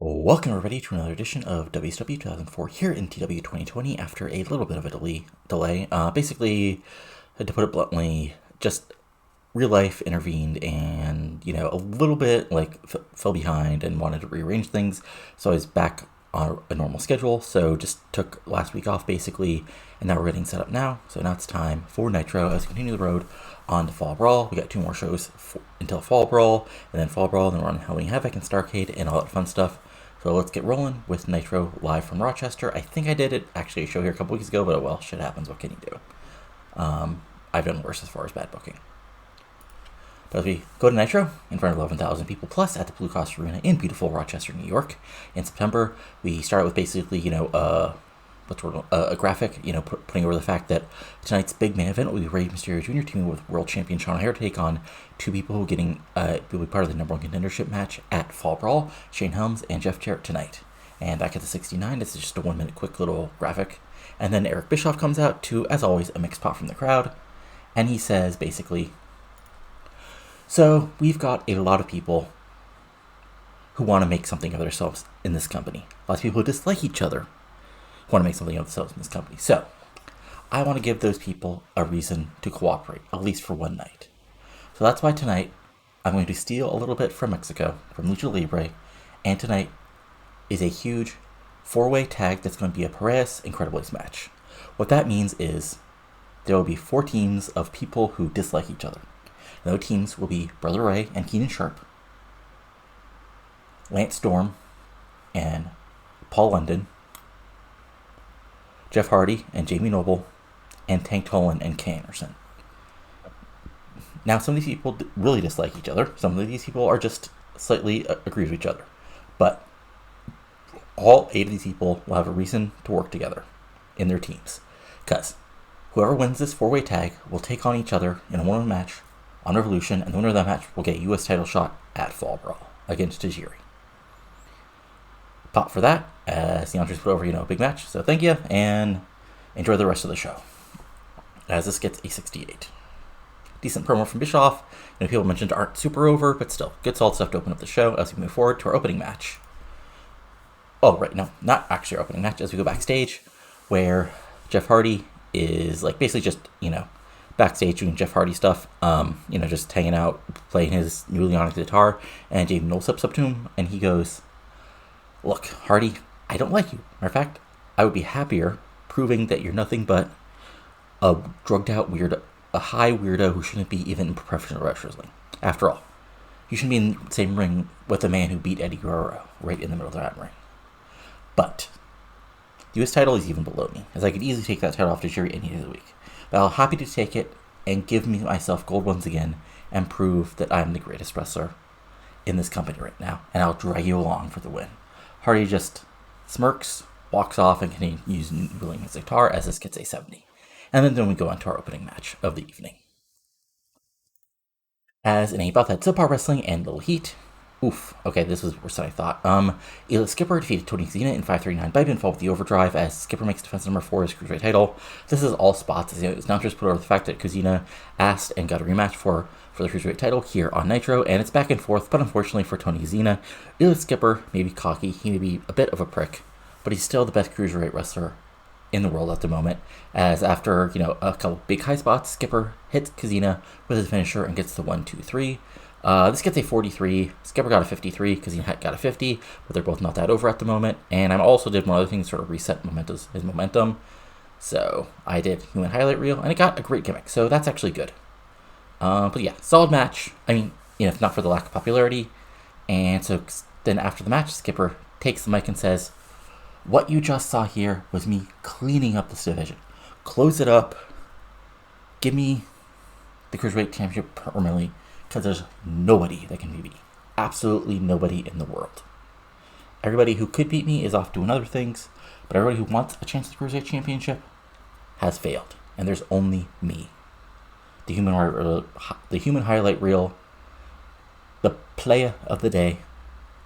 Welcome everybody to another edition of WCW 2004 here in TW 2020 after a little bit of a delay. Basically, to put it bluntly, just real life intervened and, a little bit fell behind and wanted to rearrange things. So I was back on a normal schedule. So just took last week off basically, and now we're getting set up now. So now it's time for Nitro as we continue the road on to Fall Brawl. We got 2 more shows until Fall Brawl, and then Fall Brawl, then we're on Halloween Havoc and Starcade and all that fun stuff. So let's get rolling with Nitro live from Rochester. I think I did it actually a show here a couple weeks ago, but well, shit happens. What can you do? I've done worse as far as bad booking. But as we go to Nitro, in front of 11,000 people plus at the Blue Cross Arena in beautiful Rochester, New York, in September, we start with basically, a graphic, putting over the fact that tonight's big main event will be Rey Mysterio Jr. teaming with world champion Sean O'Haire to take on 2 people who will be part of the number 1 contendership match at Fall Brawl, Shane Helms and Jeff Jarrett tonight. And back at the 69, this is just a 1-minute quick little graphic. And then Eric Bischoff comes out to, as always, a mixed pop from the crowd. And he says, basically, so we've got a lot of people who want to make something of themselves in this company. Lots of people who dislike each other want to make something of themselves in this company. So I want to give those people a reason to cooperate, at least for one night. So that's why tonight I'm going to steal a little bit from Mexico, from Lucha Libre, and tonight is a huge 4-way tag that's going to be a Parejas Incredibles match. What that means is there will be 4 teams of people who dislike each other. And those teams will be Brother Ray and Keenan Sharp, Lance Storm and Paul London, Jeff Hardy and Jamie Noble, and Tank Tolan and Kay Anderson. Now, some of these people really dislike each other. Some of these people are just slightly agree with each other. But all 8 of these people will have a reason to work together in their teams. Because whoever wins this 4-way tag will take on each other in a one-on-one match on Revolution, and the winner of that match will get a U.S. title shot at Fall Brawl against Tajiri. Pop for that, as the announcers put over, a big match. So thank you, and enjoy the rest of the show. As this gets a 68. Decent promo from Bischoff. People mentioned aren't super over, but still, good solid stuff to open up the show as we move forward to our opening match. Oh, right, no, not actually our opening match, as we go backstage, where Jeff Hardy is, basically just, backstage doing Jeff Hardy stuff, just hanging out, playing his newly onyx guitar, and Jamie Noble steps up to him, and he goes, "Look, Hardy, I don't like you. Matter of fact, I would be happier proving that you're nothing but a drugged out weirdo, a high weirdo who shouldn't be even in professional wrestling. After all, you shouldn't be in the same ring with the man who beat Eddy Guerrero right in the middle of that ring. But the U.S. title is even below me, as I could easily take that title off to Jerry any day of the week. But I'm happy to take it and give myself gold once again and prove that I'm the greatest wrestler in this company right now, and I'll drag you along for the win." Hardy just smirks, walks off, and continues wielding his guitar as this gets a 70. And then we go on to our opening match of the evening. As in about that subpar wrestling and little heat. Oof, okay, this was worse than I thought. Elite Skipper defeated Tony Zena in 539 by pinfall with the overdrive as Skipper makes defense number 4 his cruiserweight title. This is all spots, as the announcers put over the fact that Kuzina asked and got a rematch for the cruiserweight title here on Nitro, and it's back and forth, but unfortunately for Tony Zena, Elite Skipper may be cocky, he may be a bit of a prick, but he's still the best cruiserweight wrestler in the world at the moment, as after, a couple big high spots, Skipper hits Kuzina with his finisher and gets the 1-2-3. This gets a 43. Skipper got a 53. Kuzina got a 50, but they're both not that over at the moment. And I also did one other thing to sort of reset his momentum. So I did human highlight reel, and it got a great gimmick. So that's actually good. But yeah, solid match. I mean, if not for the lack of popularity. And so then after the match, Skipper takes the mic and says, "What you just saw here was me cleaning up this division. Close it up. Give me the Cruiserweight Championship permanently, because there's nobody that can beat me. Absolutely nobody in the world. Everybody who could beat me is off doing other things, but everybody who wants a chance at the Cruiserweight Championship has failed. And there's only me. The human highlight reel, the playa of the day,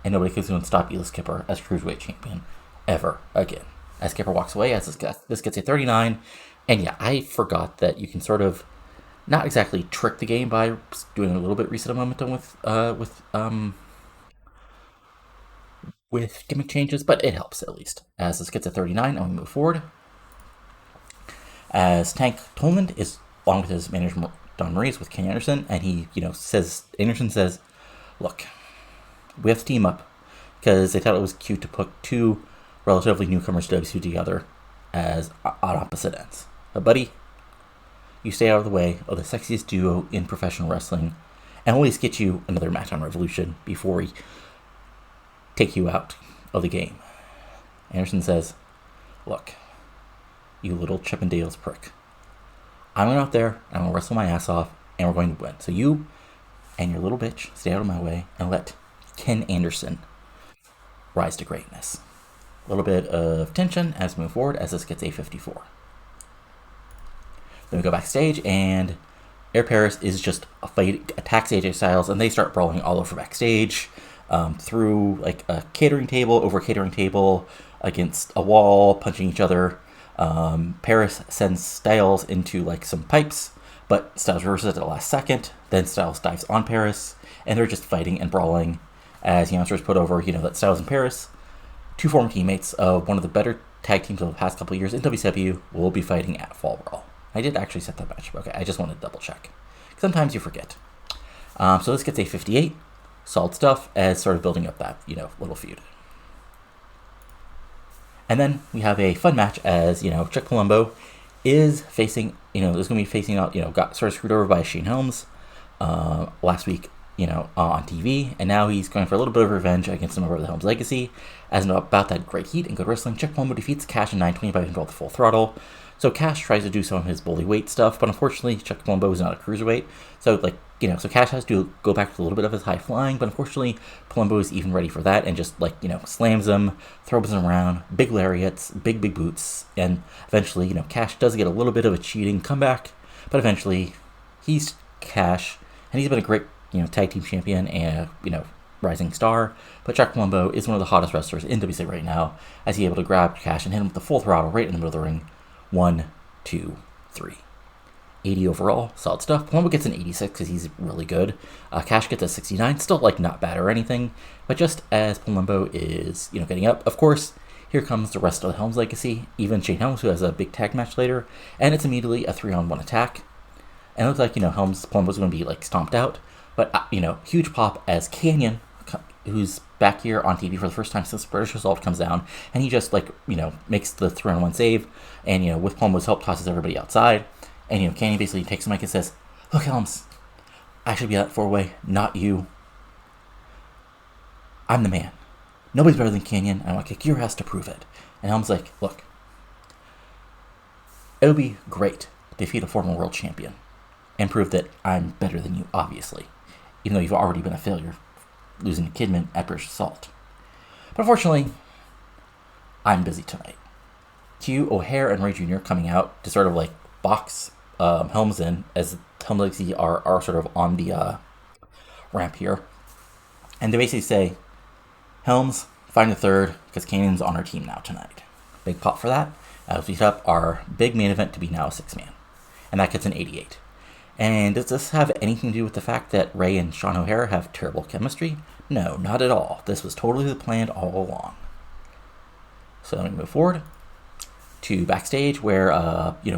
and nobody can going to stop Elite Skipper as Cruiserweight Champion ever again." As Skipper walks away, as this gets a 39. And yeah, I forgot that you can sort of not exactly trick the game by doing a little bit reset of momentum with with gimmick changes, but it helps at least. As this gets a 39, and we move forward. As Tank Tolman is along with his manager Don Maurice with Ken Anderson, and he, Anderson says, look, we have to team up because they thought it was cute to put two relatively newcomers to WCW together as on opposite ends. But buddy, you stay out of the way of the sexiest duo in professional wrestling, and we'll at least get you another match on Revolution before we take you out of the game. Anderson says, look, you little Chippendales prick. I'm going out there, I'm going to wrestle my ass off, and we're going to win. So you and your little bitch stay out of my way and let Ken Anderson rise to greatness. A little bit of tension as we move forward as this gets a 54. Then we go backstage, and Air Paris is just attacks AJ Styles, and they start brawling all over backstage, through like a catering table, over a catering table, against a wall, punching each other. Paris sends Styles into like some pipes, but Styles reverses it at the last second. Then Styles dives on Paris, and they're just fighting and brawling as the announcers put over, that Styles and Paris, two former teammates of one of the better tag teams of the past couple of years in WCW, will be fighting at Fall Brawl. I did actually set that match, okay, I just wanted to double check. Sometimes you forget. So this gets a 58. Solid stuff as sort of building up that, little feud. And then we have a fun match as, Chuck Palumbo is facing, is going to be facing out, got sort of screwed over by Shane Helms last week, on TV. And now he's going for a little bit of revenge against a member of the Helms legacy. As about that great heat and good wrestling, Chuck Palumbo defeats Cash in 920 by control with Full Throttle. So Cash tries to do some of his bully weight stuff, but unfortunately Chuck Palumbo is not a cruiserweight. So so Cash has to go back to a little bit of his high flying, but unfortunately Palumbo is even ready for that and just slams him, throws him around, big lariats, big boots, and eventually, Cash does get a little bit of a cheating comeback, but eventually he's Cash, and he's been a great, tag team champion and, rising star, but Chuck Palumbo is one of the hottest wrestlers in WCW right now, as he's able to grab Cash and hit him with the Full Throttle right in the middle of the ring. 1, 2, 3. 80 overall, solid stuff. Palumbo gets an 86 because he's really good. Cash gets a 69, still not bad or anything, but just as Palumbo is, getting up, of course, here comes the rest of the Helms legacy, even Shane Helms, who has a big tag match later, and it's immediately a 3-on-1 attack. And it looks like, Helms, Palumbo's going to be, stomped out, but, huge pop as Canyon, who's back here on TV for the first time since the British Assault comes down, and he just, makes the 3-on-1 save, and, with Palumbo's help, tosses everybody outside, and, Canyon basically takes the mic and says, look, Helms, I should be at that 4-way, not you. I'm the man. Nobody's better than Canyon, and I'm going to kick your ass to prove it. And Helms like, look, it would be great to defeat a former world champion and prove that I'm better than you, obviously, even though you've already been a failure, losing to Kidman at British Assault. But unfortunately, I'm busy tonight. Q, O'Hare, and Ray Jr. coming out to sort of box Helms in, as Helms legacy are sort of on the ramp here. And they basically say, Helms, find the third, because Canyon's on our team now tonight. Big pop for that. As we set up our big main event to be now a 6-man. And that gets an 88. And does this have anything to do with the fact that Ray and Sean O'Hare have terrible chemistry? No, not at all. This was totally planned all along. So let me move forward to backstage where,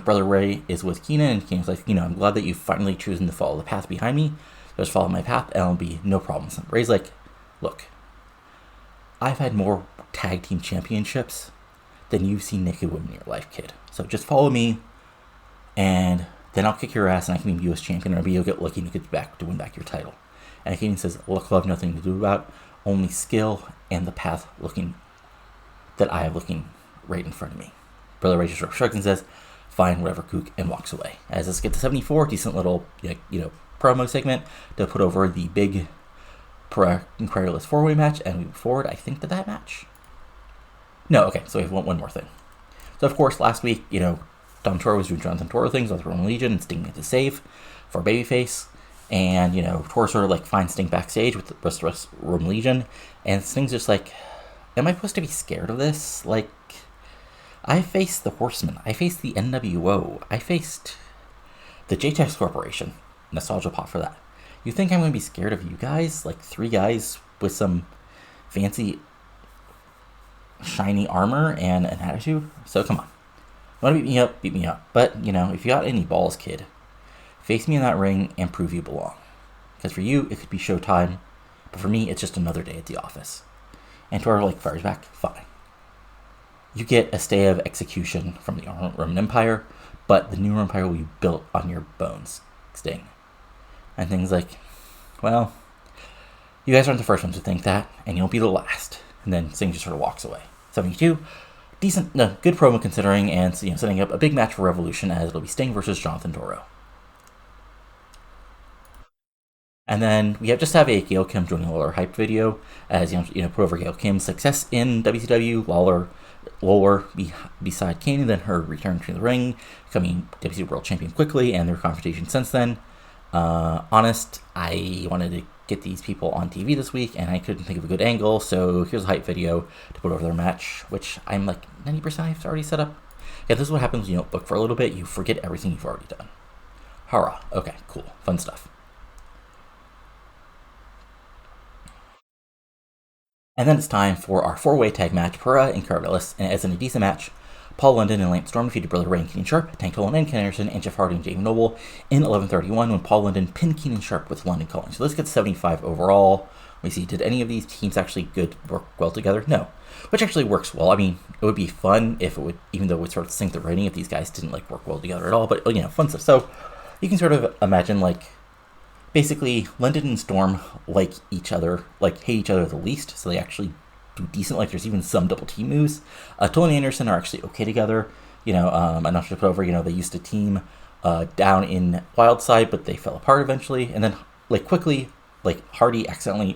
Brother Ray is with Keenan, and Keenan's like, I'm glad that you've finally chosen to follow the path behind me. Just follow my path, and it'll be no problems. And Ray's like, look, I've had more tag team championships than you've seen naked women in your life, kid. So just follow me, and then I'll kick your ass, and I can be U.S. champion, or maybe you'll get lucky and you get back to win back your title. And Keenan says, look, I'll have nothing to do about, only skill and the path that I have looking right in front of me. Brother Ray just shrugs and says, fine, whatever, kook, and walks away. As this gets to 74, decent little, promo segment to put over the big Incredibles 4-way match, and we move forward, I think, to that match. No, okay, so we have one more thing. So, of course, last week, Don Toro was doing Jonathan Toro things with Roman Legion and Sting to save for Babyface, and, Toro sort of, finds Sting backstage with the rest of Roman Legion, and Sting's just like, am I supposed to be scared of this? I faced the Horsemen. I faced the NWO. I faced the JTEX Corporation. Nostalgia pop for that. You think I'm going to be scared of you guys? 3 guys with some fancy shiny armor and an attitude. So come on. You want to beat me up? Beat me up. But, you know, if you got any balls, kid, face me in that ring and prove you belong. Because for you, it could be showtime. But for me, it's just another day at the office. And Toro, like, fires back. Fine. You get a stay of execution from the Roman Empire, but the new Empire will be built on your bones, Sting. And things like, well, you guys aren't the first ones to think that, and you won't be the last. And then Sting just sort of walks away. 72, good promo considering, and setting up a big match for Revolution, as it'll be Sting versus Jonathan Toro. And then we just have a Gail Kim joining Lawler hype video, as put over Gail Kim's success in WCW, Lawler beside Kane, and then her return to the ring, becoming WCW World Champion quickly, and their confrontation since then. Honest, I wanted to get these people on TV this week, and I couldn't think of a good angle, so here's a hype video to put over their match, which I'm like 90% I've already set up. Yeah, this is what happens when you don't book for a little bit. You forget everything you've already done. Hurrah. Okay, cool. Fun stuff. And then it's time for our 4-way tag match, Parejas Incredibles, and as in a decent match, Paul London and Lance Storm defeated Brother Ray and Keenan Sharp, Tank Tolan and Ken Anderson, and Jeff Hardy and Jamie Noble in 11:31 when Paul London pinned Keenan Sharp with London calling. So this gets 75 overall. We see, did any of these teams actually work well together? No. Which actually works well. I mean, it would be fun if it would, even though it would sort of sink the rating if these guys didn't work well together at all, but fun stuff. So you can sort of imagine basically London and Storm like each other, hate each other the least, so they actually do decent. There's even some double team moves. Tolan and Anderson are actually okay together. I'm not sure to put over, they used to team down in Wildside, but they fell apart eventually. And then, quickly, Hardy accidentally,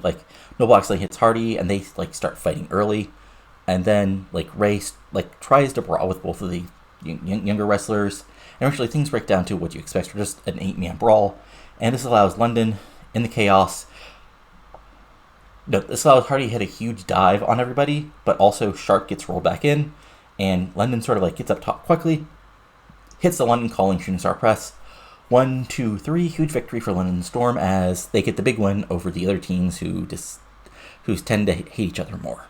Noble accidentally hits Hardy, and they, start fighting early. And then, Ray, tries to brawl with both of the younger wrestlers. And eventually things break down to what you expect for just an 8-man brawl. And this allows London, in the chaos, this allows Hardy to hit a huge dive on everybody, but also Sharp gets rolled back in, and London sort of gets up top quickly, hits the London calling shooting star press. 1, 2, 3, huge victory for London and Storm as they get the big win over the other teams who tend to hate each other more.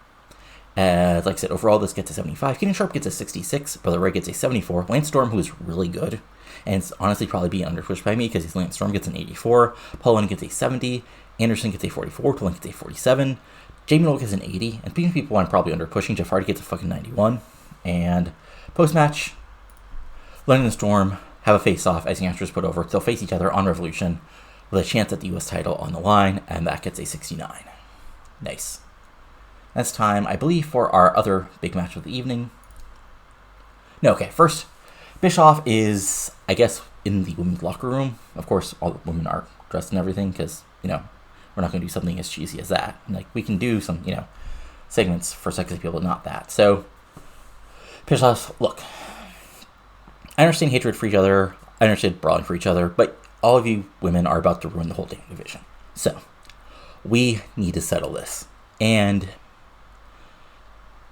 As I said, overall this gets a 75. Keenan Sharp gets a 66. Brother Ray gets a 74. Lance Storm, who is really good, and it's honestly probably being underpushed by me because Lance Storm gets an 84. Paul London gets a 70. Anderson gets a 44. Tolan gets a 47. Jamie Noble gets an 80. And speaking of people I'm probably underpushing, Jeff Hardy gets a fucking 91. And post-match, London and Storm have a face-off as the answers put over. They'll face each other on Revolution with a chance at the U.S. title on the line, and that gets a 69. Nice. That's time, I believe, for our other big match of the evening. No, okay, first, Bischoff is, I guess, in the women's locker room. Of course, all the women are dressed and everything, because, we're not going to do something as cheesy as that. We can do some, segments for sexy people, not that. So, Bischoff, look, I understand hatred for each other, I understand brawling for each other, but all of you women are about to ruin the whole damn division. So, we need to settle this. And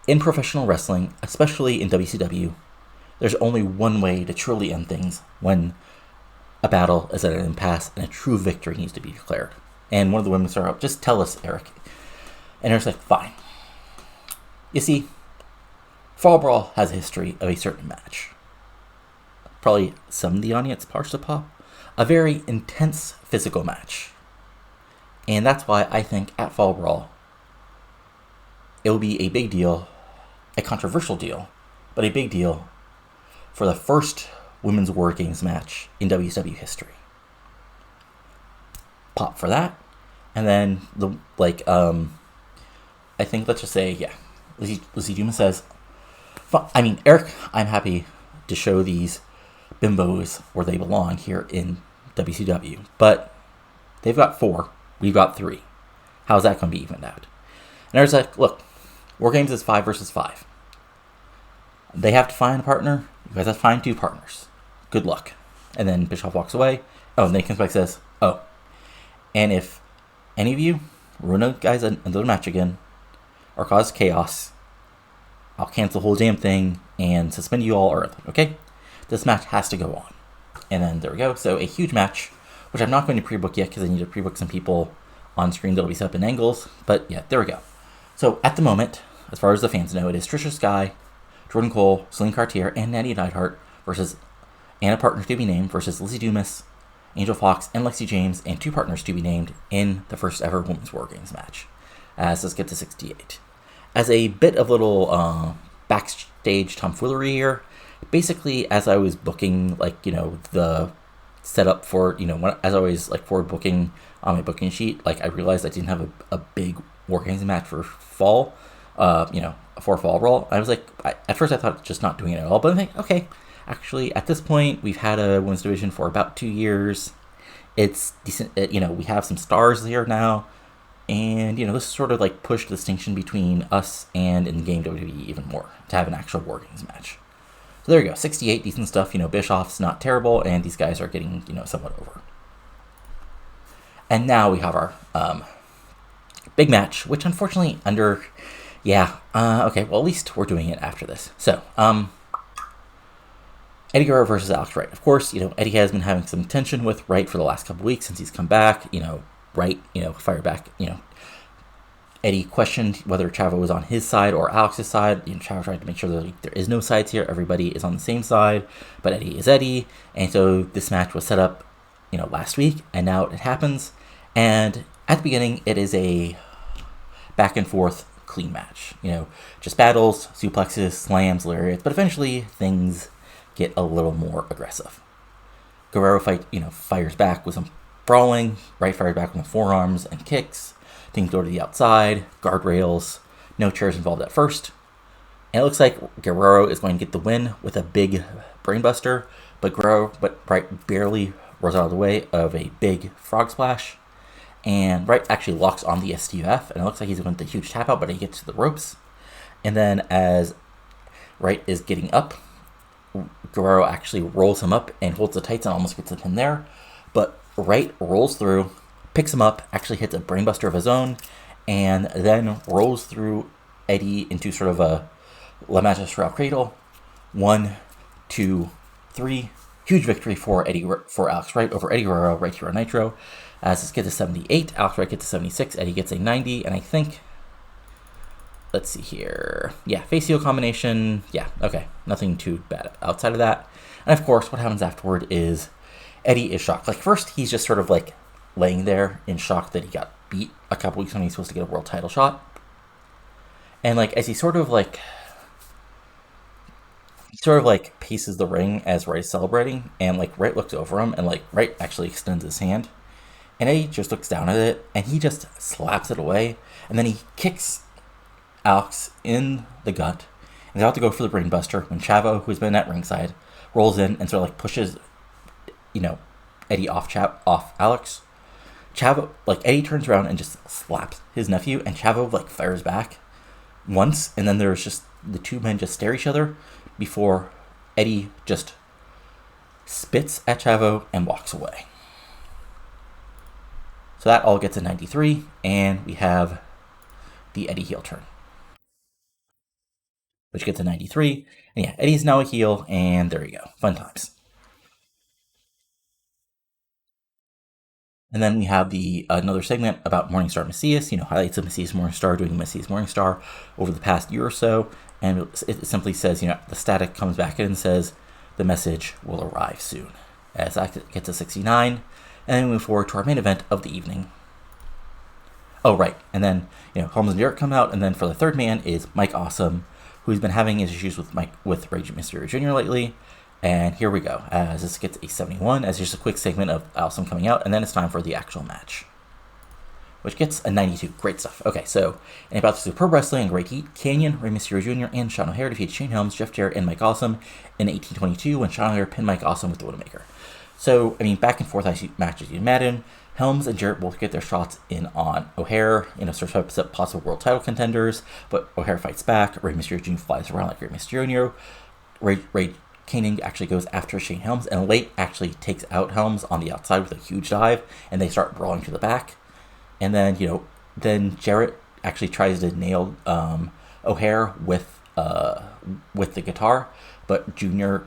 in professional wrestling, especially in WCW, there's only one way to truly end things: when a battle is at an impasse and a true victory needs to be declared. And one of the women started up, just tell us, Eric. And Eric's like, fine. You see, Fall Brawl has a history of a certain match. Probably some of the audience parts to pop. A very intense physical match. And that's why I think at Fall Brawl, it will be a big deal, a controversial deal, but a big deal for the first Women's War Games match in WCW history. Pop for that. And then, I think, let's just say, yeah, Lizzie Juma says, Eric, I'm happy to show these bimbos where they belong here in WCW, but they've got 4, we've got 3. How's that going to be evened out? And Eric's like, look, War Games is 5 versus 5. They have to find a partner. You guys have to find 2 partners. Good luck. And then Bischoff walks away. Oh, and then he comes back and says, oh, and if any of you ruin a guy's another match again or cause chaos, I'll cancel the whole damn thing and suspend you all early, okay? This match has to go on. And then there we go. So a huge match, which I'm not going to pre-book yet because I need to pre-book some people on screen that'll be set up in angles. But yeah, there we go. So at the moment, as far as the fans know, it is Trisha Sky, Jordan Cole, Celine Cartier, and Natty Neidhart versus and a partner to be named versus Lizzie Dumas, Angel Fox, and Lexi James, and 2 partners to be named in the first ever Women's War Games match. As let's get to 68. As a bit of little backstage tomfoolery here, basically as I was booking, like, the setup for, as I was like forward booking on my booking sheet, like I realized I didn't have a big War Games match for fall, for Fall Brawl. I was like, at first I thought just not doing it at all, but I'm like, okay, actually at this point we've had a women's division for about 2 years. It's decent, we have some stars here now, and this sort of like pushed the distinction between us and in-game WWE even more to have an actual War Games match. So there you go, 68, decent stuff. Bischoff's not terrible, and these guys are getting, somewhat over. And now we have our big match, which unfortunately okay, well, at least we're doing it after this. So, Eddy Guerrero versus Alex Wright. Of course, Eddy has been having some tension with Wright for the last couple weeks since he's come back. Wright, fired back, Eddy questioned whether Chavo was on his side or Alex's side. Chavo tried to make sure that there is no sides here. Everybody is on the same side, but Eddy is Eddy. And so this match was set up, last week, and now it happens. And at the beginning, it is a back and forth clean match. Just battles, suplexes, slams, lariats, but eventually things get a little more aggressive. Guerrero fires back with some brawling. Wright fires back with forearms and kicks. Things go to the outside, guardrails, no chairs involved at first. And it looks like Guerrero is going to get the win with a big brainbuster, but Wright barely rolls out of the way of a big frog splash. And Wright actually locks on the STUF, and it looks like he's going to huge tap out, but he gets to the ropes. And then as Wright is getting up, Guerrero actually rolls him up and holds the tights and almost gets the pin there. But Wright rolls through, picks him up, actually hits a brainbuster of his own, and then rolls through Eddy into sort of a La Magistral Cradle. 1, 2, 3. Huge victory for Alex Wright over Eddy Guerrero right here on Nitro. As this gets to 78, Alex Wright gets to 76, Eddy gets a 90, and I think, let's see here, yeah, face heel combination, yeah, okay, nothing too bad outside of that. And of course, what happens afterward is Eddy is shocked. Like, first, he's just sort of like laying there in shock that he got beat a couple weeks when he's supposed to get a world title shot. And like, as he sort of like paces the ring as Wright is celebrating, and like Wright looks over him, and like Wright actually extends his hand, and Eddy just looks down at it, and he just slaps it away, and then he kicks Alex in the gut, and they're about to go for the brainbuster when Chavo, who's been at ringside, rolls in and sort of like pushes, Eddy off Alex. Chavo, like, Eddy turns around and just slaps his nephew, and Chavo like fires back once, and then there's just the two men just stare at each other before Eddy just spits at Chavo and walks away. So that all gets a 93, and we have the Eddy heel turn, which gets a 93. And yeah, Eddy's now a heel, and there you go. Fun times. And then we have another segment about Morningstar Macias, highlights of Macias Morningstar doing Macias Morningstar over the past year or so. And it simply says, the static comes back in and says, the message will arrive soon. As that gets a 69. And then we move forward to our main event of the evening. Oh, right. And then, Helms and Jarrett come out. And then for the third man is Mike Awesome, who's been having his issues with Rage Mysterio Jr. lately. And here we go, as this gets a 71, as just a quick segment of Awesome coming out, and then it's time for the actual match, which gets a 92. Great stuff. Okay, so, in about to Pro Wrestling and Great Heat, Canyon, Rey Mysterio Jr., and Sean O'Haire defeated Shane Helms, Jeff Jarrett, and Mike Awesome in 1822 when Sean O'Haire pinned Mike Awesome with the Widowmaker. So, back and forth matches you imagine. Helms and Jarrett both get their shots in on O'Haire, sort of up possible world title contenders, but O'Haire fights back. Rey Mysterio Jr. flies around like Rey Mysterio. Kanan actually goes after Shane Helms, and Late actually takes out Helms on the outside with a huge dive, and they start brawling to the back. And then, then Jarrett actually tries to nail O'Haire with the guitar, but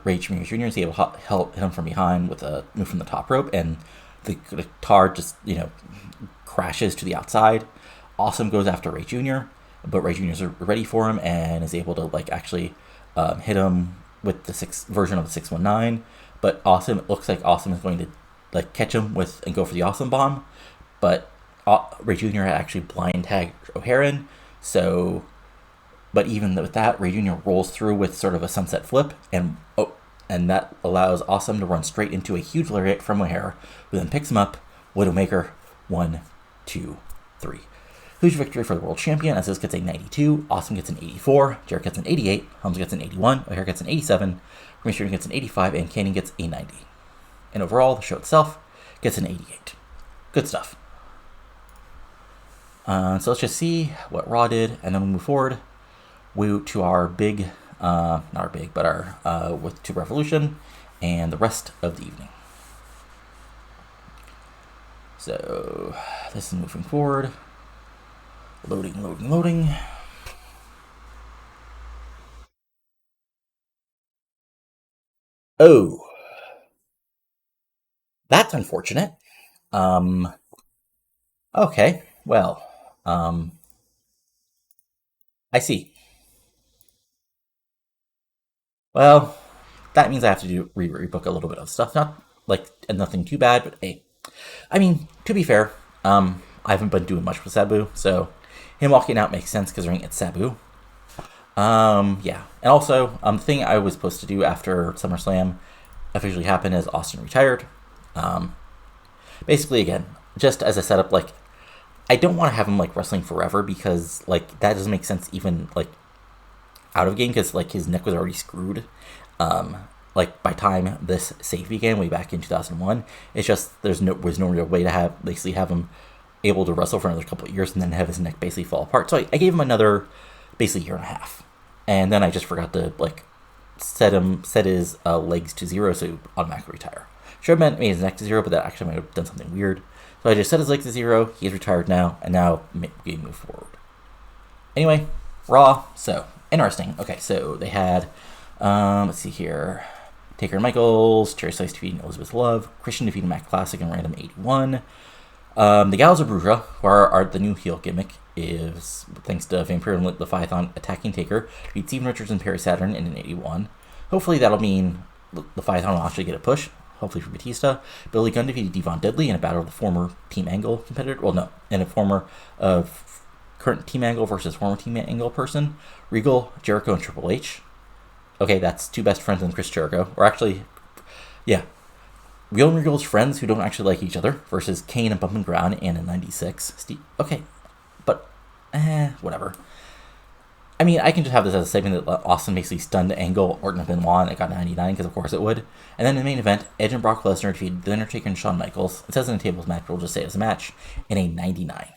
Rage Jr. is able to hit him from behind with a move from the top rope, and the guitar just, crashes to the outside. Awesome goes after Ray Jr., but Ray Jr. is ready for him and is able to like actually hit him with the version of the 619. But Awesome, it looks like Awesome is going to like catch him with and go for the Awesome Bomb, but Ray Jr. had actually blind tagged O'Haran, so. But even with that, Ray Jr. rolls through with sort of a sunset flip, and that allows Awesome to run straight into a huge lariat from O'Hara, who then picks him up. Widowmaker, 1, 2, 3. Huge victory for the world champion, as this gets a 92, Awesome gets an 84, Jarrett gets an 88, Helms gets an 81, O'Hara gets an 87, Commissioner gets an 85, and Canyon gets a 90. And overall, the show itself gets an 88. Good stuff. So let's just see what Raw did, and then we'll move forward to our big, not our big, but our to Revolution and the rest of the evening. So this is moving forward. Loading. Oh, that's unfortunate. Okay, well, I see. Well, that means I have to rebook a little bit of stuff. Not like nothing too bad, but hey, I mean, to be fair, I haven't been doing much with Sabu, so him walking out makes sense considering it's Sabu. Yeah, and also, the thing I was supposed to do after SummerSlam officially happened is Austin retired. Basically, again, just as a setup, like, I don't want to have him like wrestling forever because like that doesn't make sense even like out of game because like his neck was already screwed. Like by time this save began way back in 2001, it's just was no real way to have him able to wrestle for another couple of years and then have his neck basically fall apart. So I gave him another basically year and a half, and then I just forgot to like set his legs to 0 so he automatically retire. Should have made his neck to 0, but that actually might have done something weird. So I just set his legs to 0. He's retired now, and now we move forward. Anyway, Raw. So interesting. Okay, so they had let's see here. Taker and Michaels, Cherry Slice defeating Elizabeth Love, Christian defeating Matt Classic and Random 81. The Gals of Bruja, who are the new heel gimmick, is thanks to Vampire and Leviathan attacking Taker, beat Steven Richards and Perry Saturn in an 81. Hopefully that'll mean Leviathan will actually get a push. Hopefully for Batista. Billy Gunn defeated Devon Deadly in a battle of the former Team Angle competitor. Well, no, in a current Team Angle versus former Team Angle person. Regal, Jericho, and Triple H. Okay, that's two best friends and Chris Jericho. Or actually, yeah. Real and Regal's friends who don't actually like each other versus Kane and Bump and Ground and in 96. Okay, but, whatever. I mean, I can just have this as a segment that Austin basically stunned Angle, Orton, and Benoit, and it got 99, because of course it would. And then in the main event, Edge and Brock Lesnar defeated The Undertaker and Shawn Michaels. It says in the tables match, but we'll just say it was a match, in a 99.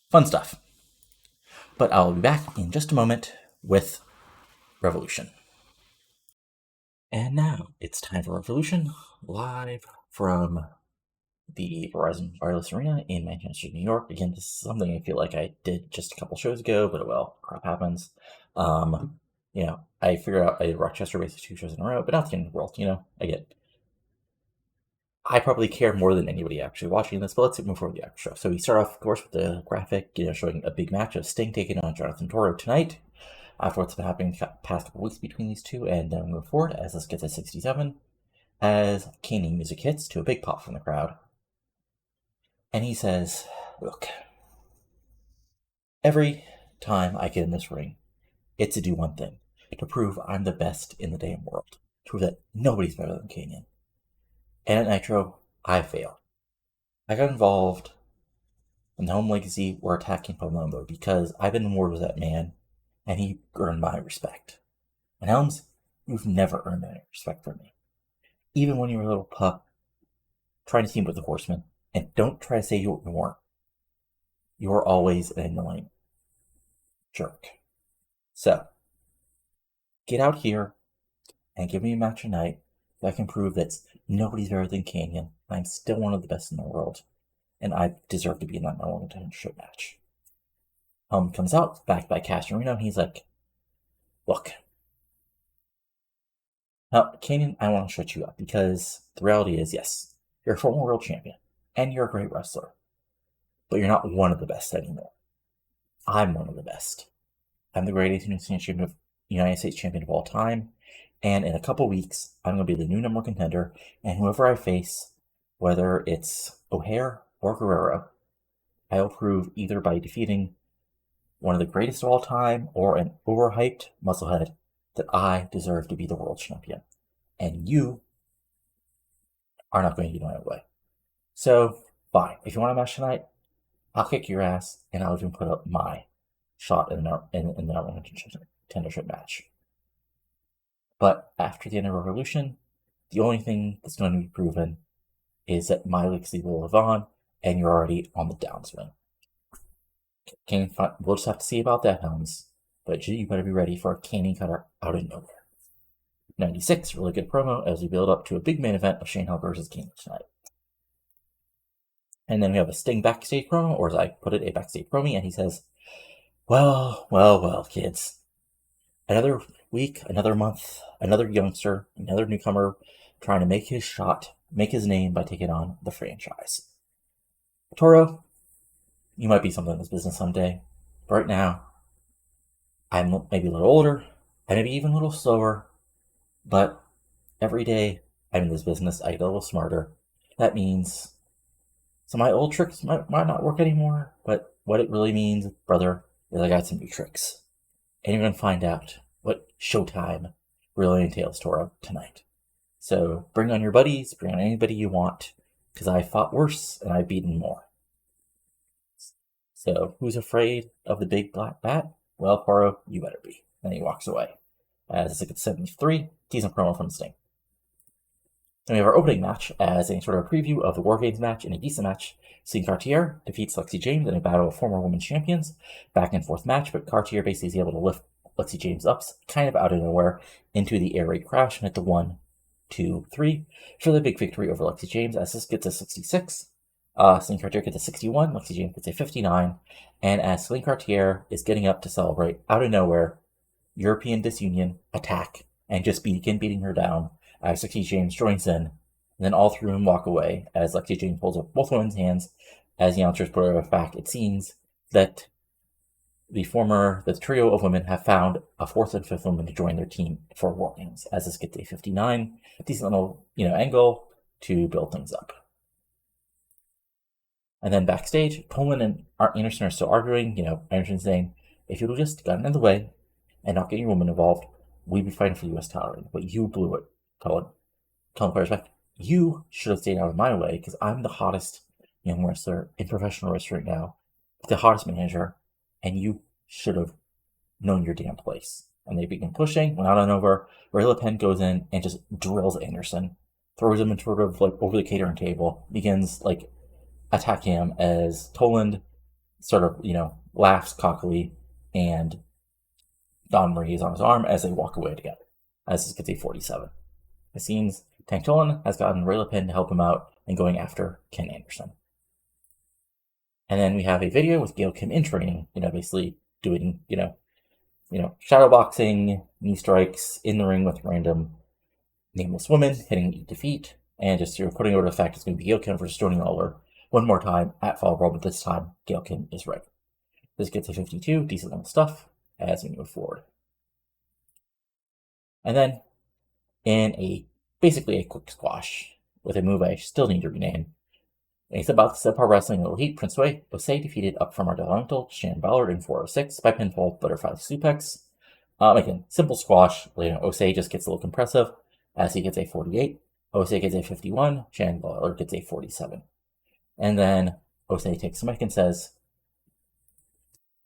Fun stuff. But I'll be back in just a moment with Revolution. And now it's time for Revolution, live from the Verizon Wireless Arena in Manchester, New York. Again, this is something I feel like I did just a couple shows ago, but well, crap happens. I figured out I did Rochester basically 2 shows in a row, but not the end of the world, I probably care more than anybody actually watching this, but let's move forward to the actual show. So we start off, of course, with the graphic, showing a big match of Sting taking on Jonathan Toro tonight. After what's been happening the past couple weeks between these two, and then we move forward as this gets to 67, as caning music hits to a big pop from the crowd. And he says, look, every time I get in this ring, it's to do one thing, to prove I'm the best in the damn world, to prove that nobody's better than Kanyon. And at Nitro, I failed. I got involved in the Home Legacy or attacking Palumbo because I've been in war with that man, and he earned my respect. And Helms, you've never earned any respect from me. Even when you were a little pup, trying to team with the Horsemen, and don't try to say you weren't. You're always an annoying jerk. So, get out here and give me a match tonight so I can prove that nobody's better than Kanyon. I'm still one of the best in the world, and I deserve to be in that number one contendership match. Comes out, backed by Cash Marino, and he's like, look, now, Kanyon, I want to shut you up, because the reality is, yes, you're a former world champion, and you're a great wrestler, but you're not one of the best anymore. I'm one of the best. I'm the greatest United States champion of all time. And in a couple weeks, I'm going to be the new number one contender. And whoever I face, whether it's O'Hare or Guerrero, I'll prove either by defeating one of the greatest of all time or an overhyped musclehead that I deserve to be the world champion. And you are not going to get in my way. So, fine. If you want a match tonight, I'll kick your ass, and I'll even put up my shot in the contendership match. But after the end of Revolution, the only thing that's going to be proven is that my legacy will live on, and you're already on the downswing. We'll just have to see about that, Helms. But you better be ready for a cannon cutter out of nowhere. 96, really good promo as we build up to a big main event of Shane Helms versus King tonight. And then we have a Sting backstage promo, or as I put it, a backstage promo, and he says, well, kids. Another week, another month, another youngster, another newcomer trying to make his shot, make his name by taking on the franchise. Toro, you might be something in this business someday. But right now, I'm maybe a little older, I may be even a little slower, but every day I'm in this business, I get a little smarter. That means some of my old tricks might not work anymore, but what it really means, brother, is I got some new tricks. And you're going to find out what Showtime really entails, Toro, tonight. So bring on your buddies, bring on anybody you want, because I fought worse and I've beaten more. So who's afraid of the big black bat? Well, Toro, you better be. And he walks away. As it's 73, decent promo from Sting. Then we have our opening match as a sort of preview of the War Games match in a decent match. Celine Cartier defeats Lexi James in a battle of former women's champions. Back and forth match, but Cartier basically is able to lift Lexi James up kind of out of nowhere into the air raid crash and hit the 1, 2, 3 for the big victory over Lexi James as this gets a 66. Celine Cartier gets a 61, Lexi James gets a 59, and as Celine Cartier is getting up to celebrate, out of nowhere, European Disunion attack and just begin beating her down as Lexi James joins in, and then all three of them walk away as Lexi James pulls up both women's hands as the announcers put her back. It seems that the trio of women have found a fourth and fifth woman to join their team for War Games, as this gets a 59, a decent little, angle to build things up. And then backstage, Coleman and Anderson are still arguing, Anderson saying, if you'd have just gotten in the way and not getting your woman involved, we'd be fighting for the U.S. title, but you blew it. Telling players back, you should have stayed out of my way because I'm the hottest young wrestler in professional wrestling right now, the hottest manager, and you should have known your damn place. And they begin pushing, went out and over. Ray LePen goes in and just drills Anderson, throws him into sort of over the catering table, begins attacking him as Toland sort of laughs cockily, and Don Marie is on his arm as they walk away together. As this gets a 47. It seems Tank Toland has gotten Ray LePen to help him out and going after Ken Anderson. And then we have a video with Gail Kim in training, basically doing, shadow boxing, knee strikes in the ring with random nameless women, hitting each defeat, and just putting over the fact it's going to be Gail Kim versus Tony Lawler one more time at Fall Brawl, but this time Gail Kim is right. This gets a 52, decent little stuff as we move forward. And then in basically a quick squash with a move I still need to rename. And it's about the subpar wrestling little heat. Prince Osei defeated up from our Untitled Shannon Ballard in 406 by pinfall butterfly suplex. Again, simple squash. Osei just gets a little compressive as he gets a 48. Osei gets a 51. Shannon Ballard gets a 47. And then Osei takes the mic and says,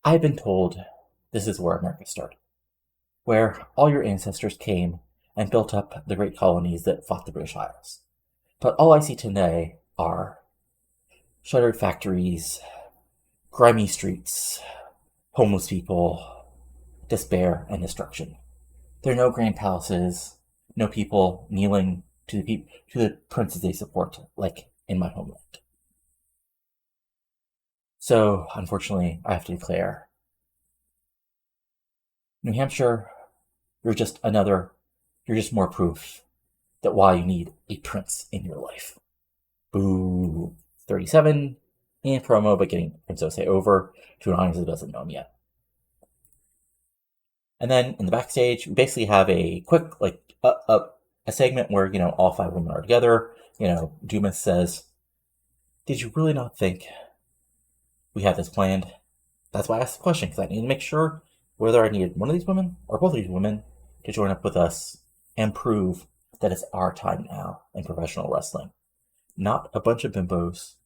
I've been told this is where America started, where all your ancestors came and built up the great colonies that fought the British Isles. But all I see today are shuttered factories, grimy streets, homeless people, despair, and destruction. There are no grand palaces, no people kneeling to the princes they support, like in my homeland. So, unfortunately, I have to declare, New Hampshire, you're just more proof that why you need a prince in your life. Boo. 37 in promo, but getting Prince Osei over to an audience that doesn't know him yet. And then in the backstage, we basically have a quick, a segment where, all 5 women are together. Dumas says, "Did you really not think we had this planned?" That's why I asked the question, because I need to make sure whether I needed one of these women or both of these women to join up with us and prove that it's our time now in professional wrestling. Not a bunch of bimbos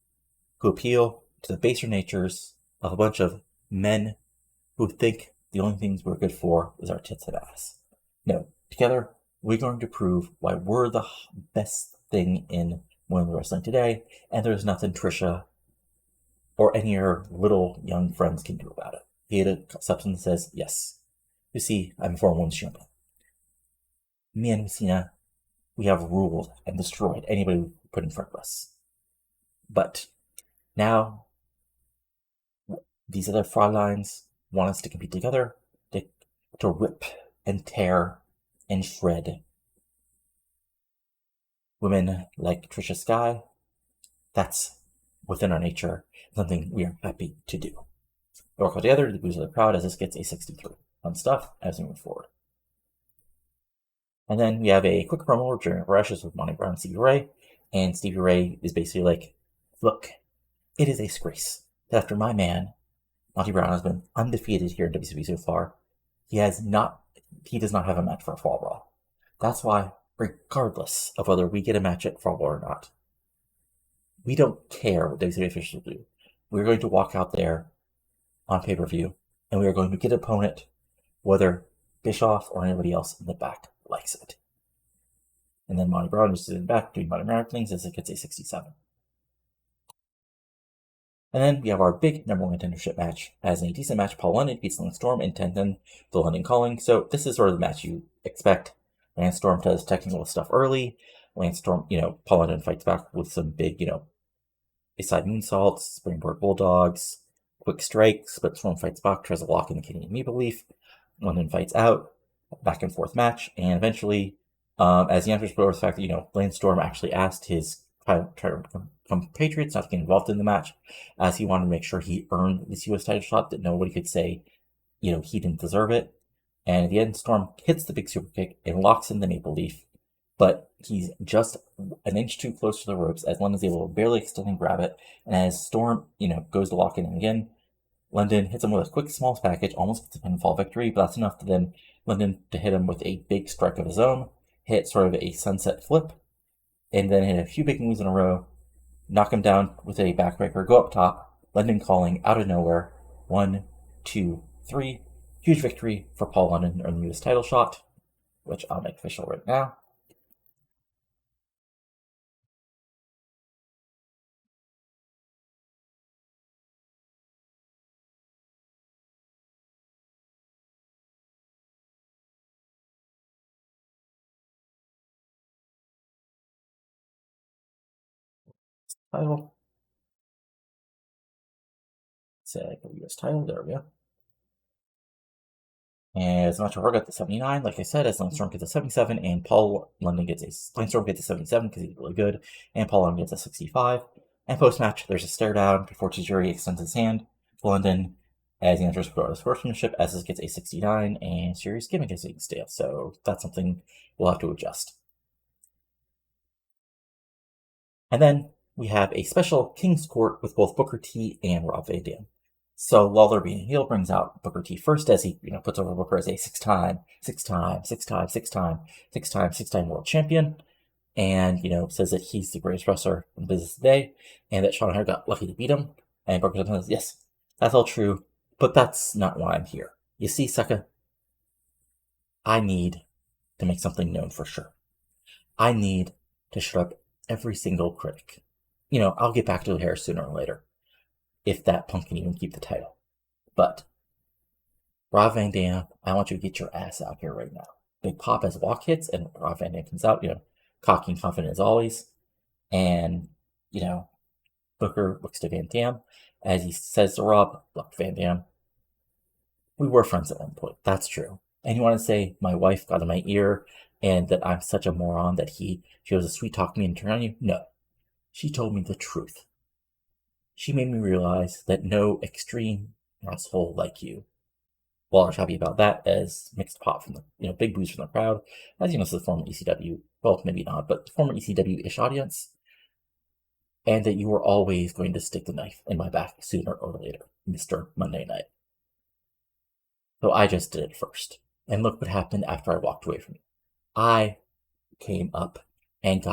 who appeal to the baser natures of a bunch of men who think the only things we're good for is our tits and ass. No, together we're going to prove why we're the best thing in women's wrestling today, and there's nothing Trisha or any of her little young friends can do about it. Betta steps and says, "Yes, you see, I'm a former women's champion. Me and Messina, we have ruled and destroyed anybody we put in front of us. But now, these other Fräuleins want us to compete together, to rip and tear and shred women like Trisha Sky. That's within our nature, something we are happy to do. We work all together, the booze of the crowd, as this gets a 63. Fun stuff as we move forward. And then we have a quick promo where Jarrett rushes with Monty Brown and Stevie Ray, and Stevie Ray is basically like, "Look, it is a disgrace that after my man, Monty Brown, has been undefeated here in WCW so far, he does not have a match for a Fall Brawl. That's why, regardless of whether we get a match at Fall Brawl or not, we don't care what WCW officials do. We're going to walk out there on pay-per-view, and we are going to get an opponent, whether Bischoff or anybody else in the back likes it." And then Monty Brown is in the back doing Monty Brown things as it gets a 67. And then we have our big number one contendership match. As in a decent match, Paul London beats Lance Storm in 10-10, the London calling. So this is sort of the match you expect. Lance Storm does technical stuff early. Lance Storm, Paul London fights back with some big, side moonsaults, springboard bulldogs, quick strikes, but Storm fights back, tries to lock in the Canadian Maple Leaf. London fights out, back and forth match, and eventually, as the answers for the fact that, Lance Storm actually asked his compatriots not to get involved in the match, as he wanted to make sure he earned this U.S. title shot, that nobody could say, he didn't deserve it. And at the end, Storm hits the big super kick and locks in the Maple Leaf, but he's just an inch too close to the ropes as London's able to barely extend and grab it. And as Storm, goes to lock in again, London hits him with a quick small package, almost gets a pinfall victory, but that's enough to then London to hit him with a big strike of his own, hit sort of a sunset flip, and then hit a few big moves in a row, knock him down with a backbreaker, go up top, London calling out of nowhere, 1, 2, 3, huge victory for Paul London on the U.S. title shot, which I'll make official right now. Title. Say U.S. title, there we go. And as much as got the 79, like I said, as Lance Storm gets a 77, and Paul London gets Lance Storm gets a 77 because he's really good, and Paul London gets a 65. And post-match, there's a stare down before Tajiri extends his hand to London as he enters for sportsmanship, as this gets a 69, and serious gimmick is being stale. So that's something we'll have to adjust. And then we have a special King's Court with both Booker T and Rob Van Dam. So Lawler being heel brings out Booker T first as he, puts over Booker as a six-time world champion, and, says that he's the greatest wrestler in business today, and that Sean Hare got lucky to beat him. And Booker says, "Yes, that's all true, but that's not why I'm here. You see, sucker, I need to make something known for sure. I need to shut up every single critic. I'll get back to Hare sooner or later, if that punk can even keep the title. But, Rob Van Dam, I want you to get your ass out here right now." Big pop as walk hits, and Rob Van Dam comes out, cocky and confident as always. And, Booker looks to Van Dam as he says to Rob, "Look, Van Dam, we were friends at one point. That's true. And you want to say my wife got in my ear and that I'm such a moron that she was a sweet talk me and turn on you? No. She told me the truth. She made me realize that no extreme asshole like you Waller's happy about that, as mixed pop from the, big boos from the crowd. As you know, this is the former ECW, well, maybe not, but former ECW-ish audience. And that you were always going to stick the knife in my back sooner or later, Mr. Monday Night. So I just did it first. And look what happened after I walked away from you. I came up and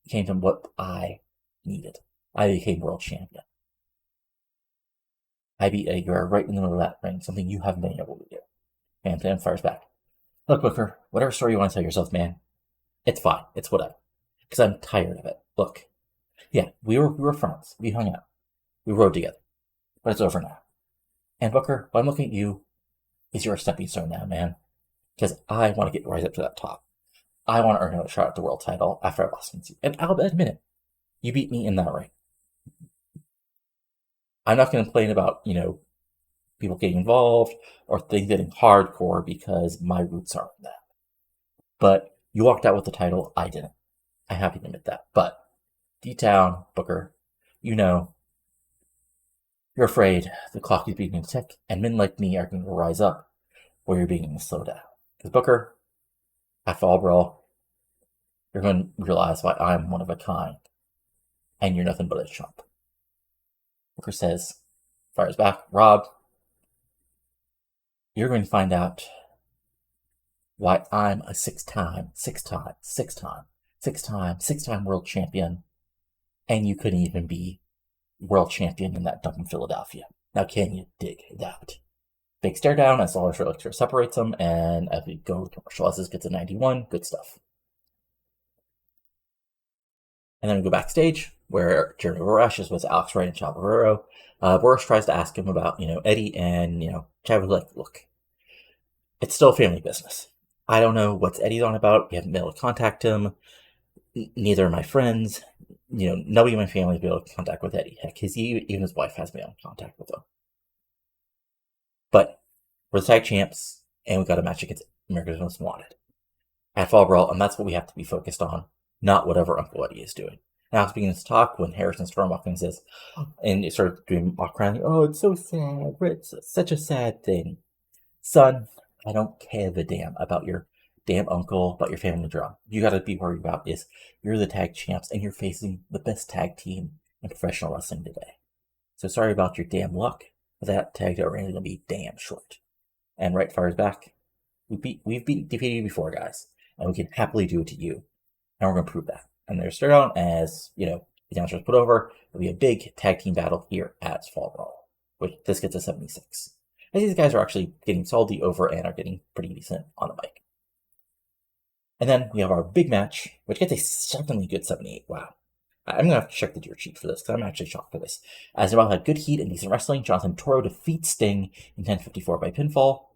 came to what I needed. I became world champion. I beat Eddy Guerrero right in the middle of that ring, something you haven't been able to do. And then fires back. Look, Booker, whatever story you want to tell yourself, man, it's fine. It's whatever. Because I'm tired of it. Look, yeah, we were friends. We hung out. We rode together. But it's over now. And Booker, what I'm looking at you is you're a stepping stone now, man. Because I want to rise up to that top. I want to earn another shot at the world title after I lost against you. And I'll admit it. You beat me in that ring. I'm not going to complain about, people getting involved or things getting hardcore because my roots aren't that. But you walked out with the title. I didn't. I'm happy to admit that. But deep down, Booker, you're afraid the clock is beginning to tick, and men like me are going to rise up where you're beginning to slow down. Because Booker, at Fall Brawl, you're going to realize why I'm one of a kind, and you're nothing but a chump. Booker says, fires back, Rob, you're going to find out why I'm a six-time world champion, and you couldn't even be world champion in that dump in Philadelphia. Now, can you dig that? Big stare down as Lawler's Elixir separates them, and as we go to commercial, as this gets a 91, good stuff. And then we go backstage, where Jarrett rushes with Alex Wright and Chad Guerrero. Boris tries to ask him about, Eddie, and, Chad was like, look, it's still family business. I don't know what's Eddie's on about. We haven't been able to contact him. Neither are my friends. Nobody in my family has been able to contact with Eddie. Heck, even his wife hasn't been able to contact with him. But we're the tag champs, and we got a match against America's Most Wanted at Fall Brawl, and that's what we have to be focused on, not whatever Uncle Eddie is doing. Now, I was beginning to talk when Harrison Storm walked in and says, and it started doing mock crying, oh, it's so sad. It's such a sad thing. Son, I don't care the damn about your damn uncle, about your family drama. You got to be worried about is you're the tag champs, and you're facing the best tag team in professional wrestling today. So sorry about your damn luck, but that tag that we're going to be damn short. And Wright fires back. We've defeated you before, guys, and we can happily do it to you. And we're going to prove that. And they're started out as, the announcers put over. It'll be a big tag team battle here at Fall Brawl, which this gets a 76. And these guys are actually getting solidly over and are getting pretty decent on the mic. And then we have our big match, which gets a certainly good 78. Wow. I'm going to have to check the dirt sheet for this, because I'm actually shocked for this. As well had good heat and decent wrestling, Jonathan Toro defeats Sting in 10:54 by pinfall.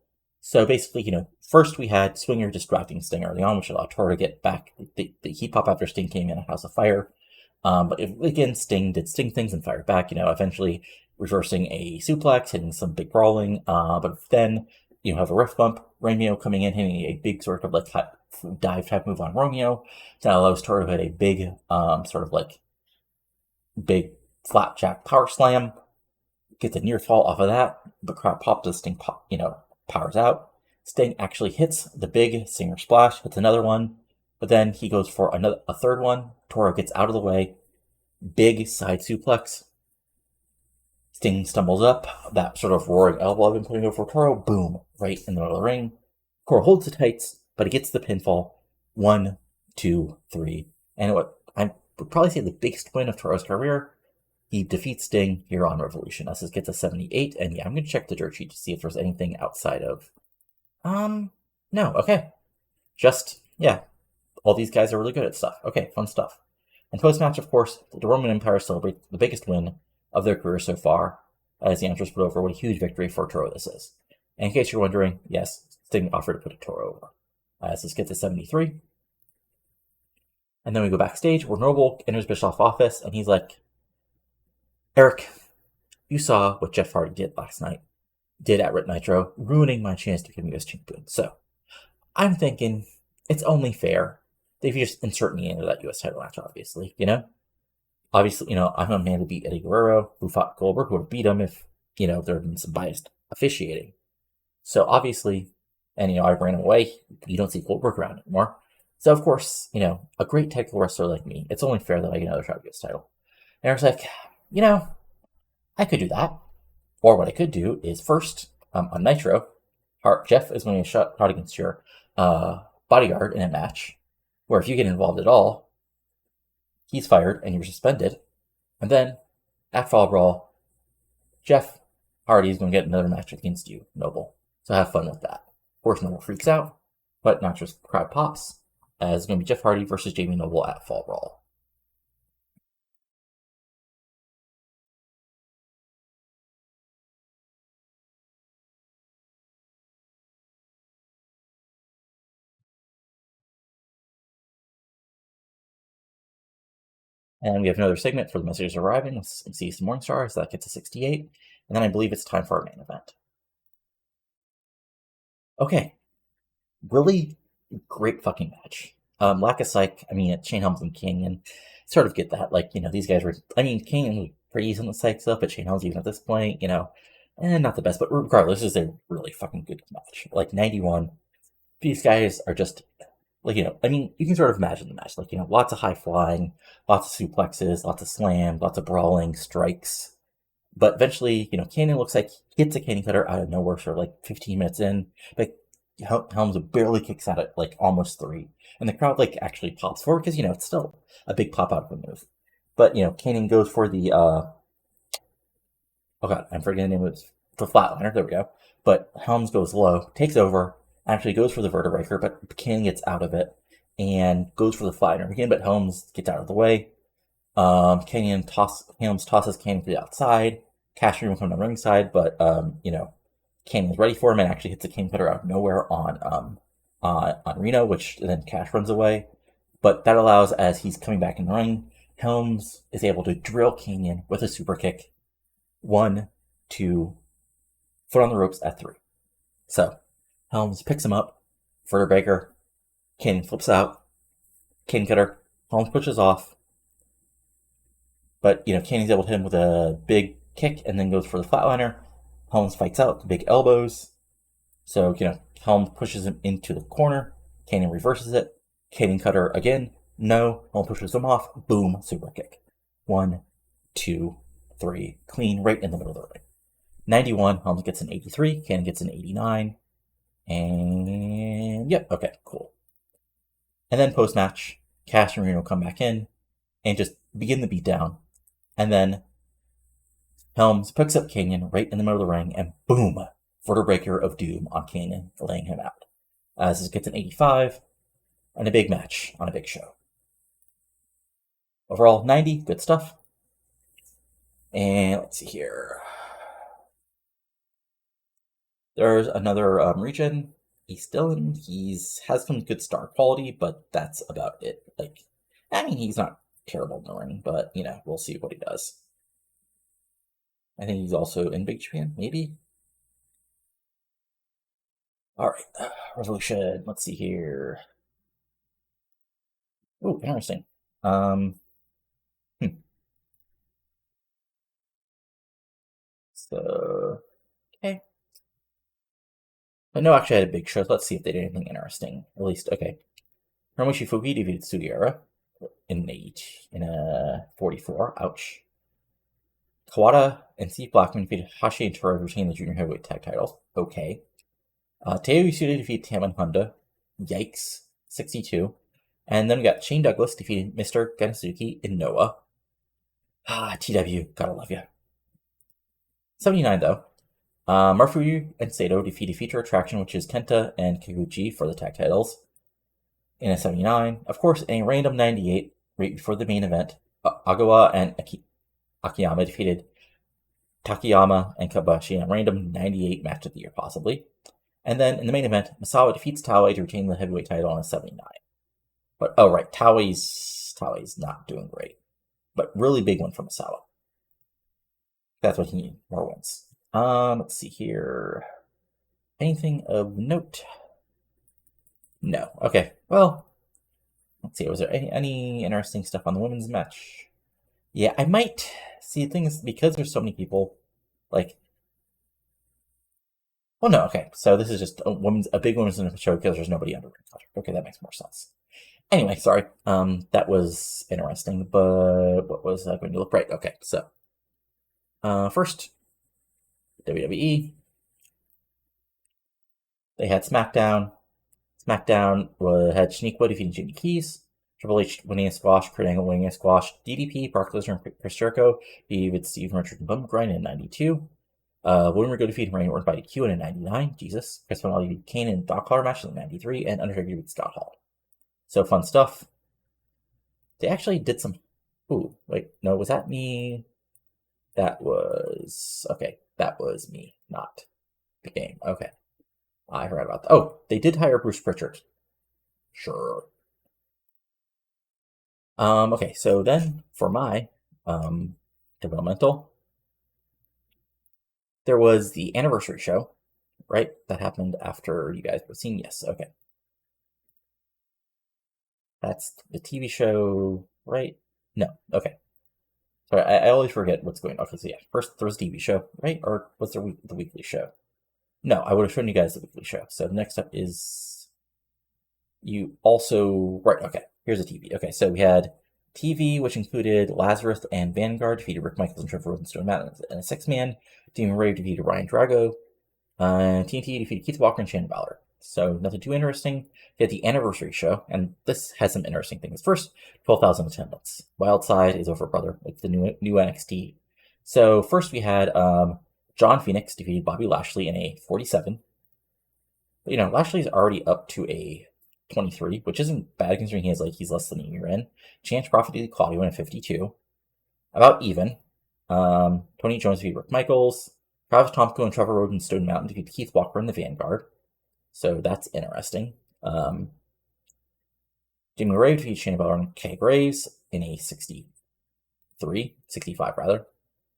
So basically, first we had Swinger distracting Sting early on, which allowed Toro to get back the heat pop after Sting came in a House of Fire. But again, Sting did Sting things and fired back, eventually reversing a suplex, hitting some big brawling. But then you have a ref bump, Romeo coming in, hitting a big sort of like dive type move on Romeo. That allows Toro to hit a big, big flapjack power slam. Gets a near fall off of that. The crowd popped as Sting powers out. Sting actually hits the big Singer Splash, hits another one, but then he goes for a third one. Toro gets out of the way. Big side suplex. Sting stumbles up. That sort of roaring elbow I've been putting over Toro. Boom. Right in the middle of the ring. Toro holds the tights, but he gets the pinfall. 1, 2, 3. And what I would probably say the biggest win of Toro's career, he defeats Sting here on Revolution. This gets a 78. And yeah, I'm going to check the dirt sheet to see if there's anything outside of... No. Okay. Just, yeah. All these guys are really good at stuff. Okay, fun stuff. And post-match, of course, the Roman Empire celebrates the biggest win of their career so far, as the announcers put over what a huge victory for Toro this is. And in case you're wondering, yes, Sting offered to put a Toro over. As this gets a 73. And then we go backstage, where Noble enters Bischoff's office, and he's like, Eric, you saw what Jeff Hardy did at Rit Nitro, ruining my chance to become US champion. So, I'm thinking it's only fair that if you just insert me into that US title match, obviously, Obviously, I'm a man to beat Eddy Guerrero, who fought Goldberg, who would have beat him if, there had been some biased officiating. So obviously, and I ran away. You don't see Goldberg around anymore. So of course, a great technical wrestler like me, it's only fair that I get another shot at this title. And I was like, I could do that. Or what I could do is first, on Nitro, Jeff is winning a shot against your bodyguard in a match, where if you get involved at all, he's fired and you're suspended. And then, at Fall Brawl, Jeff Hardy is going to get another match against you, Noble. So have fun with that. Of course, Noble freaks out, but not just crowd pops, as it's going to be Jeff Hardy versus Jamie Noble at Fall Brawl. And we have another segment for the messages arriving. Let's see some Morningstar, so that gets to 68. And then I believe it's time for our main event. Okay. Really great fucking match. Lack of psych, Shane Helms and King, sort of get that. These guys were, King was pretty decent with psych stuff, but Shane Helms, even at this point, not the best, but regardless, this is a really fucking good match. 91, these guys are just, you can sort of imagine the match. Lots of high flying, lots of suplexes, lots of slams, lots of brawling, strikes. But eventually, Canyon looks like he hits a cannon cutter out of nowhere for 15 minutes in. But Helms barely kicks out at almost 3. And the crowd actually pops forward because, it's still a big pop out of a move. But, Canyon goes for the, oh god, I'm forgetting the name of it. The flatliner, there we go. But Helms goes low, takes over, actually goes for the vertebreaker, but Canyon gets out of it and goes for the flatliner again, but Helms gets out of the way. Helms tosses Canyon to the outside. Cash will come to the ringside, but, Canyon's ready for him and actually hits a cane cutter out of nowhere on Reno, which then Cash runs away. But that allows, as he's coming back in the ring, Helms is able to drill Canyon with a super kick. 1, 2, foot on the ropes at 3. So Helms picks him up, vertebreaker, Canyon flips out, cane cutter, Helms pushes off. But, Canyon's able to hit him with a big kick and then goes for the flatliner. Helms fights out, big elbows. So, Helms pushes him into the corner. Canyon reverses it. Canyon cutter again. No. Helms pushes him off. Boom. Super kick. 1, 2, 3. Clean right in the middle of the ring. 91. Helms gets an 83. Canyon gets an 89. And, yep. Okay, cool. And then post-match, Cash and Reno come back in and just begin the beatdown. And then Helms picks up Canyon right in the middle of the ring, and boom, vertebreaker of doom on Canyon, laying him out. As this gets an 85, and a big match on a big show. Overall, 90, good stuff. And let's see here. There's another region. He's has some good star quality, but that's about it. He's not terrible in the ring, but, we'll see what he does. I think he's also in Big Japan, maybe? Alright, Revolution, let's see here. Oh, interesting. So, okay. But no, actually I had a big show. Let's see if they did anything interesting. At least, okay. Hiromushi Fuki defeated Sugiura in a 44. Ouch. Kawada and Steve Blackman defeated Hashi and Toro to retain the junior heavyweight tag titles. Okay. Teo Isuda defeated Taman Honda. Yikes. 62. And then we got Shane Douglas defeating Mr. Ganasuki in Noah. TEW, gotta love ya. 79 though. Marufuji and Sato defeated Feature Attraction, which is Kenta and Kikuchi for the tag titles. In a 79. Of course, a random 98 right before the main event. Agawa and Akiyama defeated Takayama and Kobashi in a random 98 match of the year, possibly. And then in the main event, Misawa defeats Taue to retain the heavyweight title on a 79. But, oh right, Taue's not doing great. But really big one for Misawa. That's what he needs, more wins. Let's see here. Anything of note? No. Okay, well, let's see. Was there any interesting stuff on the women's match? Yeah, I might see things because there's so many people. Well, no, okay. So this is just a big women's show because there's nobody under contract. Okay, that makes more sense. Anyway, sorry. That was interesting, but what was I going to look right? Okay, so first WWE. They had SmackDown. SmackDown had Shaniqua defeating Jimmy Keys. Triple H winning a squash, Kurt Angle winning a squash. DDP, Brock Lesnar, and Chris Jericho defeated Steve Richards and Bum Grind in '92. William Regal defeated Randy Orton by DQ in '99. Jesus. Chris Benoit defeated Kane in Dog Collar match in '93, and Undertaker defeated Scott Hall. So fun stuff. They actually did some. Ooh, wait, no, was that me? That was okay. That was me, not the game. Okay, I forgot about that. Oh, they did hire Bruce Pritchard. Sure. Okay, so then for my developmental, there was the anniversary show, right? That happened after you guys were seen. Yes, okay. That's the TV show, right? No, okay. Sorry, I always forget what's going on. Okay, so yeah, first there was the TV show, right? Or was there the weekly show? No, I would have shown you guys the weekly show. So the next up is you also, right, okay, here's a TV. Okay, so we had TV, which included Lazarus and Vanguard defeated Rick Michaels and Trevor Rhodes and Stone Mountain in a six-man. Demon Ray defeated Ryan Drago. TNT defeated Keith Walker and Shannon Balor. So nothing too interesting. We had the anniversary show, and this has some interesting things. First, 12,000 attendance. Wildside is over, brother. It's the new NXT. So first we had John Phoenix defeated Bobby Lashley in a 47. But, Lashley's already up to a 23, which isn't bad considering he's less than a year in. Chance Prophet defeated Claudio in a 52. About even. Tony Jones defeated Rick Michaels. Travis Tomko and Trevor Rhodes and Stone Mountain defeated Keith Walker in the Vanguard. So that's interesting. Jimmy Ray defeated Shane Balor and Kay Graves in a 65 rather.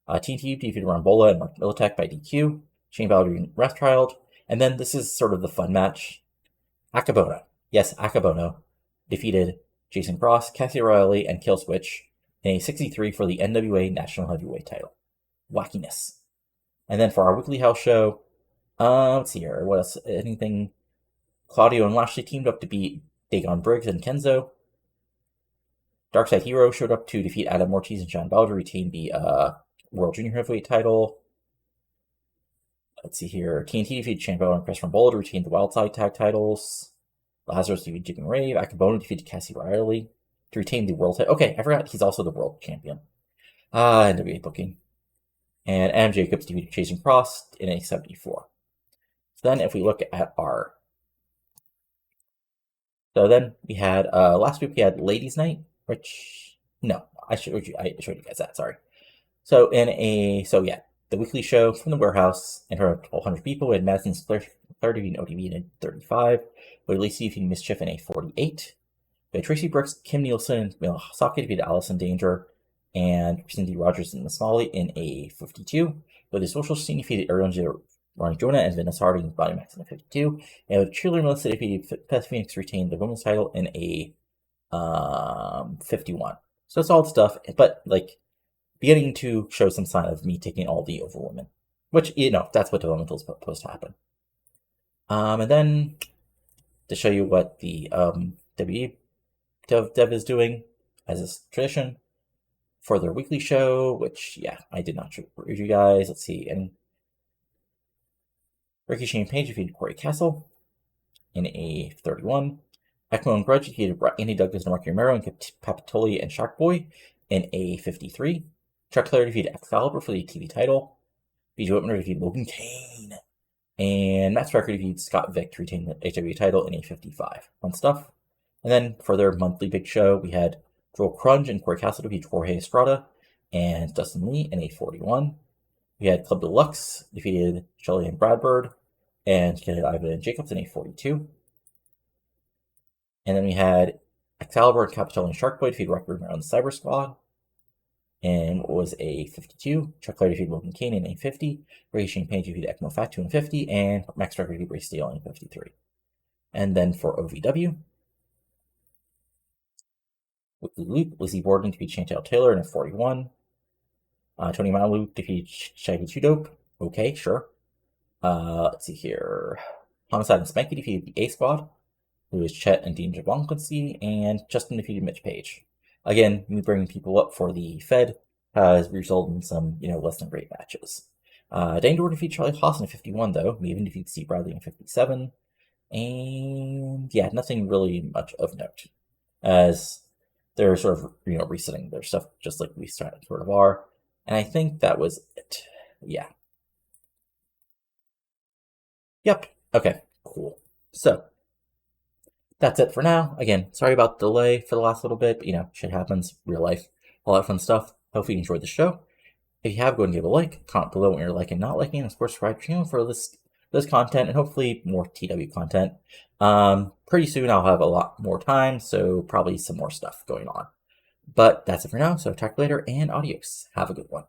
TNT defeated Rambola and Mark Militek by DQ. Shane Balor being Rothschild. And then this is sort of the fun match. Akabono. Yes, Akabono defeated Jason Cross, Cassie Riley, and Killswitch in a 63 for the NWA National Heavyweight title. Wackiness. And then for our weekly house show, let's see here. What else? Anything? Claudio and Lashley teamed up to beat Dagon Briggs and Kenzo. Darkside Hero showed up to defeat Adam Ortiz and John Bell to retain the World Junior Heavyweight title. Let's see here. TNT defeated Shane Bell and Chris Rambola to retain the Wildside tag titles. Lazarus defeated Jimmy Rave. Akabono defeated Cassie Riley to retain the world title. Okay, I forgot he's also the world champion. NWA booking. And Adam Jacobs defeated Jason Cross in a 74. So then if we look at our... So then we had, last week we had Ladies Night, which... No, I showed you guys that, sorry. So the weekly show from the warehouse, in front of 1,200 people, we had Madison Square defeating ODB in a 35. We had Lacey defeating Mischief in a 48. We had Tracy Brooks, Kim Nielsen, and Mila Hasaki defeated Allison Danger, and Cindy Rogers and Miss Molly in a 52. With the social scene defeated Ariel Ronnie Jonah and Vanessa Harding and Body Max in a 52. And with Cheerleader Melissa defeated Beth Phoenix retained the women's title in a 51. So it's all the stuff, but beginning to show some sign of me taking all the over women, which that's what developmental is supposed to happen. And then to show you what the WWE Dev is doing as a tradition for their weekly show, which I did not read you guys. Let's see, and Ricky Shane Page defeated Corey Castle in a 31. Ekmo and Grudge defeated Andy Douglas and Marky Romero and Papatoli and Sharkboy in a 53. Chuck Taylor defeated Excalibur for the TV title. BJ Whitmer defeated Logan Kane. And Matt Striker defeated Scott Vick to retain the HW title in a 55. Fun stuff. And then for their monthly big show, we had Joel Crunge and Corey Castle defeat Jorge Estrada and Dustin Lee in a 41. We had Club Deluxe defeated Shelly and Bradford and Ivan and Jacobs in a 42. And then we had Excalibur and Capitol and Sharkboy defeated Rocky Romero and the Cyber Squad. And what was a 52? Chuck Clare defeated Logan Kane in a 50. Ray Shane Page defeated Ekmo Fatu in 50. And Max Striker defeated Ray Steele in 53. And then for OVW, Weekly Loop, Lizzie Borden defeated Chantal Taylor in a 41. Tony Malu defeated Shaggy 2 Dope. Okay, sure. Let's see here. Homicide and Spanky defeated the A Squad, who is Chet and Dean Jablonski, and Justin defeated Mitch Page. Again, me bringing people up for the Fed has resulted in some, less than great matches. Dane defeated Charlie Haas in 51, though. Maven defeated Steve Bradley in 57. And yeah, nothing really much of note, as they're sort of, resetting their stuff just like we sort of are. And I think that was it. Yeah. Yep. Okay, cool. So, that's it for now. Again, sorry about the delay for the last little bit, but shit happens, real life, all that fun stuff. Hopefully you enjoyed the show. If you have, go and give a like, comment below what you're liking and not liking, and of course subscribe to the channel for this content and hopefully more TW content. Pretty soon I'll have a lot more time, so probably some more stuff going on. But that's it for now, so talk later, and adios. Have a good one.